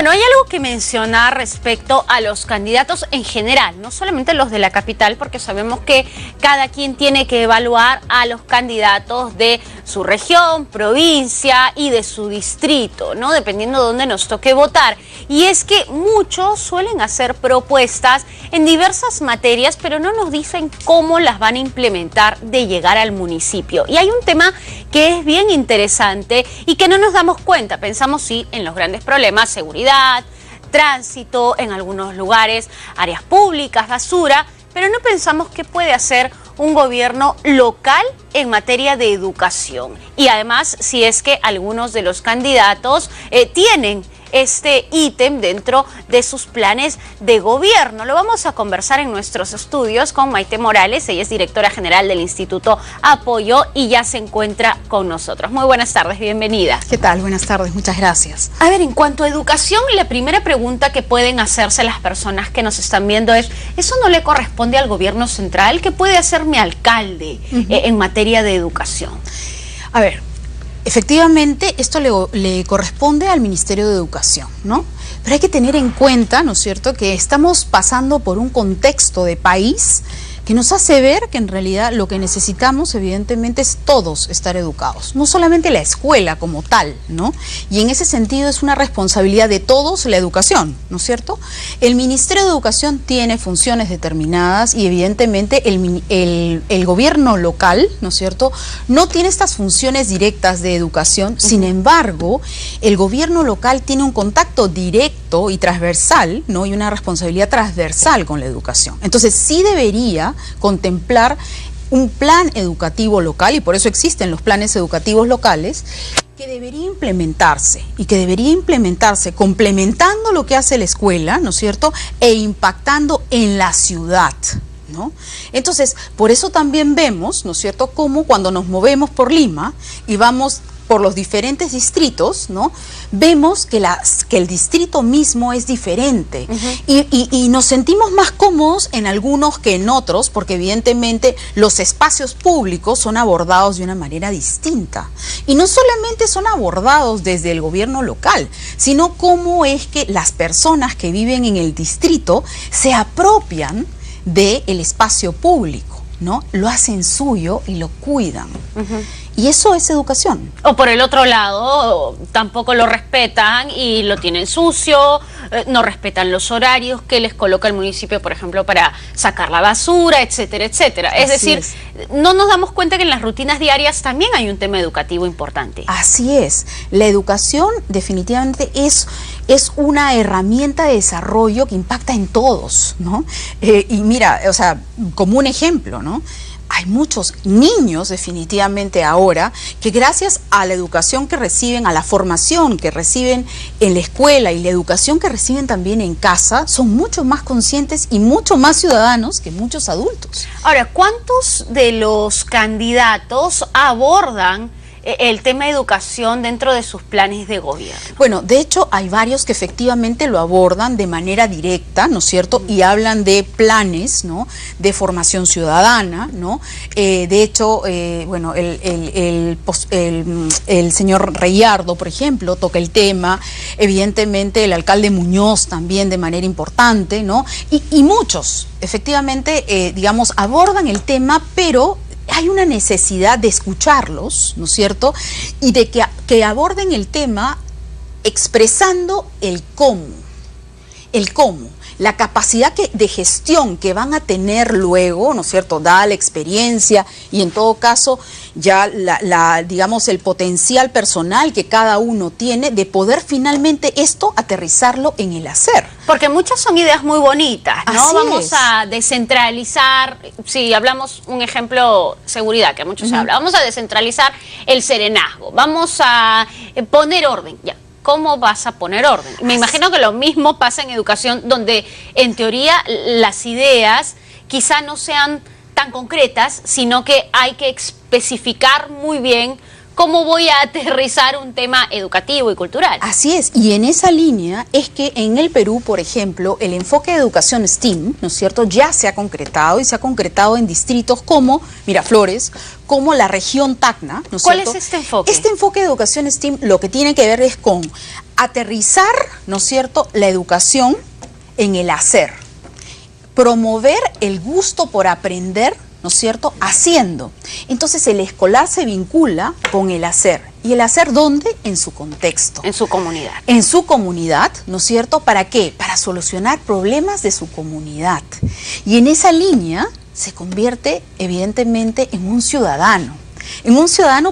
Bueno, hay algo que mencionar respecto a los candidatos en general, no solamente los de la capital, porque sabemos que cada quien tiene que evaluar a los candidatos de su región, provincia y de su distrito, ¿no? Dependiendo de dónde nos toque votar. Y es que muchos suelen hacer propuestas en diversas materias, pero no nos dicen cómo las van a implementar de llegar al municipio. Y hay un tema que es bien interesante y que no nos damos cuenta. Pensamos sí en los grandes problemas, seguridad, tránsito, en algunos lugares, áreas públicas, basura, pero no pensamos qué puede hacer un gobierno local en materia de educación. Y además, si es que algunos de los candidatos tienen este ítem dentro de sus planes de gobierno. Lo vamos a conversar en nuestros estudios con Maite Morales. Ella es directora general del Instituto Apoyo y ya se encuentra con nosotros. Muy buenas tardes, bienvenida. ¿Qué tal? Buenas tardes, muchas gracias. A ver, en cuanto a educación, la primera pregunta que pueden hacerse las personas que nos están viendo es, ¿eso no le corresponde al gobierno central? ¿Qué puede hacer mi alcalde en materia de educación? A ver, efectivamente, esto le corresponde al Ministerio de Educación, ¿no? Pero hay que tener en cuenta, ¿no es cierto?, que estamos pasando por un contexto de país que nos hace ver que en realidad lo que necesitamos, evidentemente, es todos estar educados, no solamente la escuela como tal, ¿no? Y en ese sentido es una responsabilidad de todos la educación, ¿no es cierto? El Ministerio de Educación tiene funciones determinadas y evidentemente el gobierno local, ¿no es cierto?, no tiene estas funciones directas de educación. Sin embargo, el gobierno local tiene un contacto directo y transversal, ¿no?, y una responsabilidad transversal con la educación. Entonces sí debería contemplar un plan educativo local, y por eso existen los planes educativos locales, que debería implementarse y que debería implementarse complementando lo que hace la escuela, ¿no es cierto?, e impactando en la ciudad, ¿no? Entonces, por eso también vemos, ¿no es cierto?, cómo cuando nos movemos por Lima y vamos por los diferentes distritos, ¿no?, vemos que el distrito mismo es diferente y nos sentimos más cómodos en algunos que en otros, porque evidentemente los espacios públicos son abordados de una manera distinta. Y no solamente son abordados desde el gobierno local, sino cómo es que las personas que viven en el distrito se apropian del espacio público, ¿no? Lo hacen suyo y lo cuidan. Y eso es educación. O por el otro lado, tampoco lo respetan y lo tienen sucio, no respetan los horarios que les coloca el municipio, por ejemplo, para sacar la basura, etcétera, etcétera. Es decir, no nos damos cuenta que en las rutinas diarias también hay un tema educativo importante. Así es. La educación definitivamente es una herramienta de desarrollo que impacta en todos, ¿no? Y mira, o sea, como un ejemplo, ¿no?, hay muchos niños definitivamente ahora que gracias a la educación que reciben, a la formación que reciben en la escuela y la educación que reciben también en casa, son mucho más conscientes y mucho más ciudadanos que muchos adultos. Ahora, ¿cuántos de los candidatos abordan el tema de educación dentro de sus planes de gobierno? Bueno, de hecho hay varios que efectivamente lo abordan de manera directa, ¿no es cierto?, y hablan de planes, ¿no?, de formación ciudadana, ¿no? De hecho, bueno, el señor Reyardo, por ejemplo, toca el tema, evidentemente el alcalde Muñoz también de manera importante, ¿no? Y muchos, efectivamente, digamos, abordan el tema, pero hay una necesidad de escucharlos, ¿no es cierto?, y de que aborden el tema expresando el cómo, la capacidad de gestión que van a tener luego, ¿no es cierto?, dada la experiencia y en todo caso ya digamos el potencial personal que cada uno tiene de poder finalmente esto aterrizarlo en el hacer. Porque muchas son ideas muy bonitas, ¿no? Así vamos es. a descentralizar, si hablamos un ejemplo, seguridad, que mucho se habla, vamos a descentralizar el serenazgo, vamos a poner orden, ya. ¿Cómo vas a poner orden? Me imagino que lo mismo pasa en educación, donde en teoría las ideas quizá no sean tan concretas, sino que hay que especificar muy bien cómo voy a aterrizar un tema educativo y cultural. Así es, y en esa línea es que en el Perú, por ejemplo, el enfoque de educación STEAM, ¿no es cierto?, ya se ha concretado y se ha concretado en distritos como Miraflores, como la región Tacna, ¿no es ¿Cuál cierto? es este enfoque? Este enfoque de educación STEAM lo que tiene que ver es con aterrizar, ¿no es cierto?, la educación en el hacer, promover el gusto por aprender, ¿no es cierto?, haciendo. Entonces el escolar se vincula con el hacer. ¿Y el hacer dónde? En su contexto. En su comunidad. En su comunidad, ¿no es cierto? ¿Para qué? Para solucionar problemas de su comunidad. Y en esa línea se convierte evidentemente en un ciudadano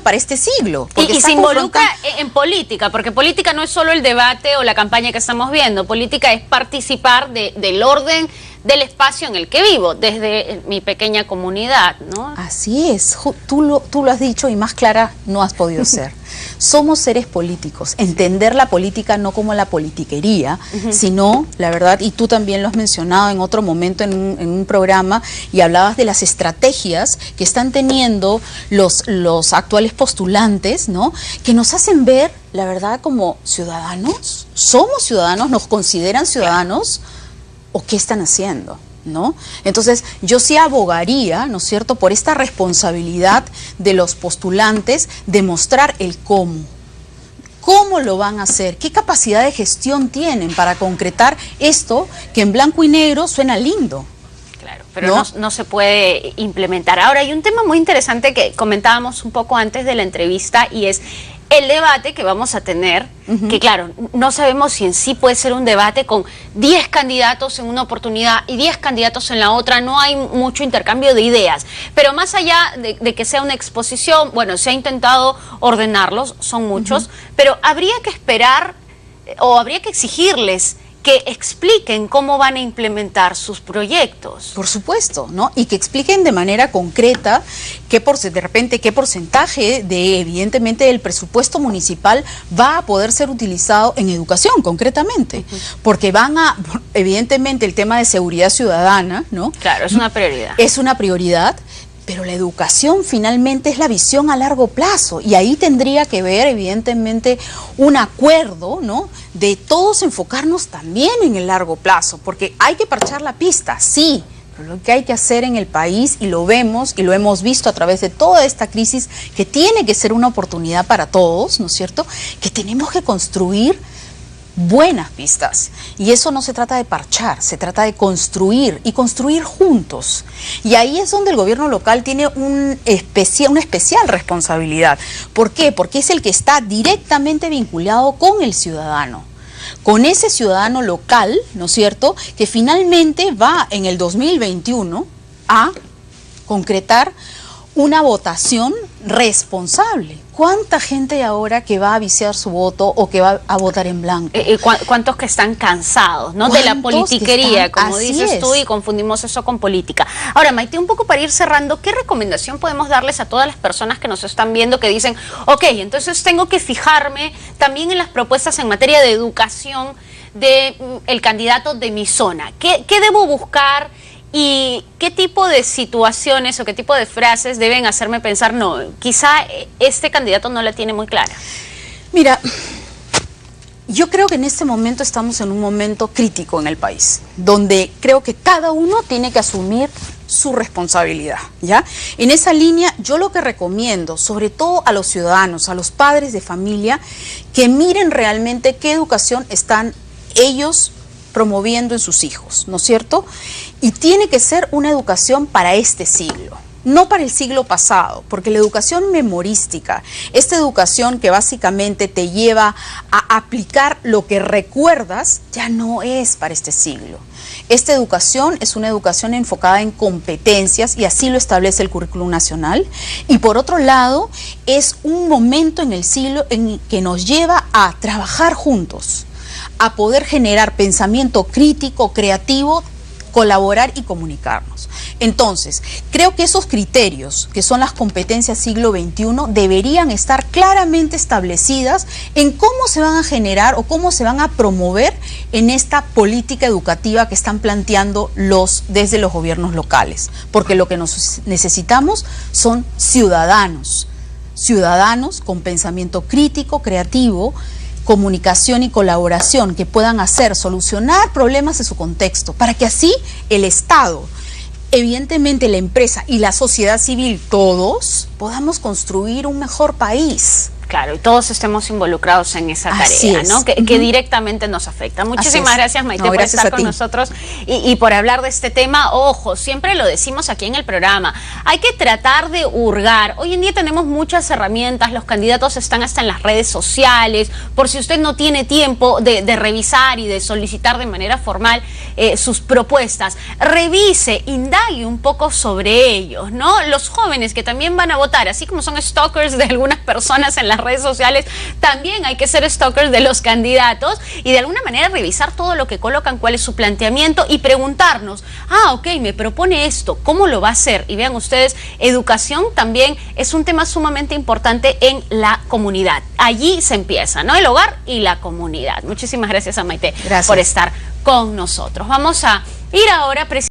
para este siglo. Y se involucra en política, porque política no es solo el debate o la campaña que estamos viendo, política es participar del orden del espacio en el que vivo, desde mi pequeña comunidad, ¿no? Así es, tú lo has dicho y más clara no has podido ser. Somos seres políticos, entender la política no como la politiquería, sino, la verdad, y tú también lo has mencionado en otro momento en un programa, y hablabas de las estrategias que están teniendo los actuales postulantes, ¿no?, que nos hacen ver, la verdad, como ciudadanos. ¿Somos ciudadanos? ¿Nos consideran ciudadanos? ¿O qué están haciendo? ¿No? Entonces, yo sí abogaría, ¿no es cierto?, por esta responsabilidad de los postulantes de mostrar el cómo. ¿Cómo lo van a hacer? ¿Qué capacidad de gestión tienen para concretar esto que en blanco y negro suena lindo? Claro, pero no se puede implementar. Ahora, hay un tema muy interesante que comentábamos un poco antes de la entrevista y es el debate que vamos a tener, que claro, no sabemos si en sí puede ser un debate con 10 candidatos en una oportunidad y 10 candidatos en la otra, no hay mucho intercambio de ideas, pero más allá de que sea una exposición, bueno, se ha intentado ordenarlos, son muchos, pero habría que esperar o habría que exigirles que expliquen cómo van a implementar sus proyectos. Por supuesto, ¿no? Y que expliquen de manera concreta de repente qué porcentaje evidentemente del presupuesto municipal va a poder ser utilizado en educación, concretamente. Porque evidentemente el tema de seguridad ciudadana, ¿no? Claro, es una prioridad. Es una prioridad. Pero la educación finalmente es la visión a largo plazo y ahí tendría que ver evidentemente un acuerdo, ¿no?, de todos enfocarnos también en el largo plazo, porque hay que parchar la pista, sí, pero lo que hay que hacer en el país, y lo vemos y lo hemos visto a través de toda esta crisis, que tiene que ser una oportunidad para todos, ¿no es cierto?, que tenemos que construir buenas pistas, y eso no se trata de parchar, se trata de construir y construir juntos, y ahí es donde el gobierno local tiene una especial responsabilidad. ¿Por qué? Porque es el que está directamente vinculado con el ciudadano, con ese ciudadano local, ¿no es cierto?, que finalmente va en el 2021 a concretar una votación responsable. ¿Cuánta gente ahora que va a viciar su voto o que va a votar en blanco? ¿Cuántos que están cansados, ¿no?, de la politiquería, como dices tú, y confundimos eso con política? Ahora, Maite, un poco para ir cerrando, ¿qué recomendación podemos darles a todas las personas que nos están viendo que dicen, ok, entonces tengo que fijarme también en las propuestas en materia de educación del candidato de mi zona? ¿Qué debo buscar? ¿Y qué tipo de situaciones o qué tipo de frases deben hacerme pensar, no, quizá este candidato no la tiene muy clara? Mira, yo creo que en este momento estamos en un momento crítico en el país, donde creo que cada uno tiene que asumir su responsabilidad, ¿ya? En esa línea, yo lo que recomiendo, sobre todo a los ciudadanos, a los padres de familia, que miren realmente qué educación están ellos promoviendo en sus hijos, ¿no es cierto? Y tiene que ser una educación para este siglo, no para el siglo pasado, porque la educación memorística, esta educación que básicamente te lleva a aplicar lo que recuerdas, ya no es para este siglo. Esta educación es una educación enfocada en competencias, y así lo establece el currículum nacional, y por otro lado es un momento en el siglo en que nos lleva a trabajar juntos, a poder generar pensamiento crítico, creativo, colaborar y comunicarnos. Entonces, creo que esos criterios, que son las competencias siglo XXI, deberían estar claramente establecidas en cómo se van a generar o cómo se van a promover en esta política educativa que están planteando desde los gobiernos locales. Porque lo que necesitamos son ciudadanos, ciudadanos con pensamiento crítico, creativo, comunicación y colaboración que puedan solucionar problemas de su contexto, para que así el Estado, evidentemente la empresa y la sociedad civil, todos, podamos construir un mejor país. Claro, y todos estemos involucrados en esa tarea, ¿no? Que directamente nos afecta. Muchísimas gracias, Maite, por estar con nosotros y por hablar de este tema. Ojo, siempre lo decimos aquí en el programa, hay que tratar de hurgar. Hoy en día tenemos muchas herramientas, los candidatos están hasta en las redes sociales, por si usted no tiene tiempo de revisar y de solicitar de manera formal sus propuestas, revise, indague un poco sobre ellos, ¿no? Los jóvenes que también van a votar, así como son stalkers de algunas personas en las redes sociales, también hay que ser stalkers de los candidatos y de alguna manera revisar todo lo que colocan, cuál es su planteamiento y preguntarnos, ok, me propone esto, ¿cómo lo va a hacer? Y vean ustedes, educación también es un tema sumamente importante en la comunidad. Allí se empieza, ¿no? El hogar y la comunidad. Muchísimas gracias a Maite por estar con nosotros. Vamos a ir ahora precisamente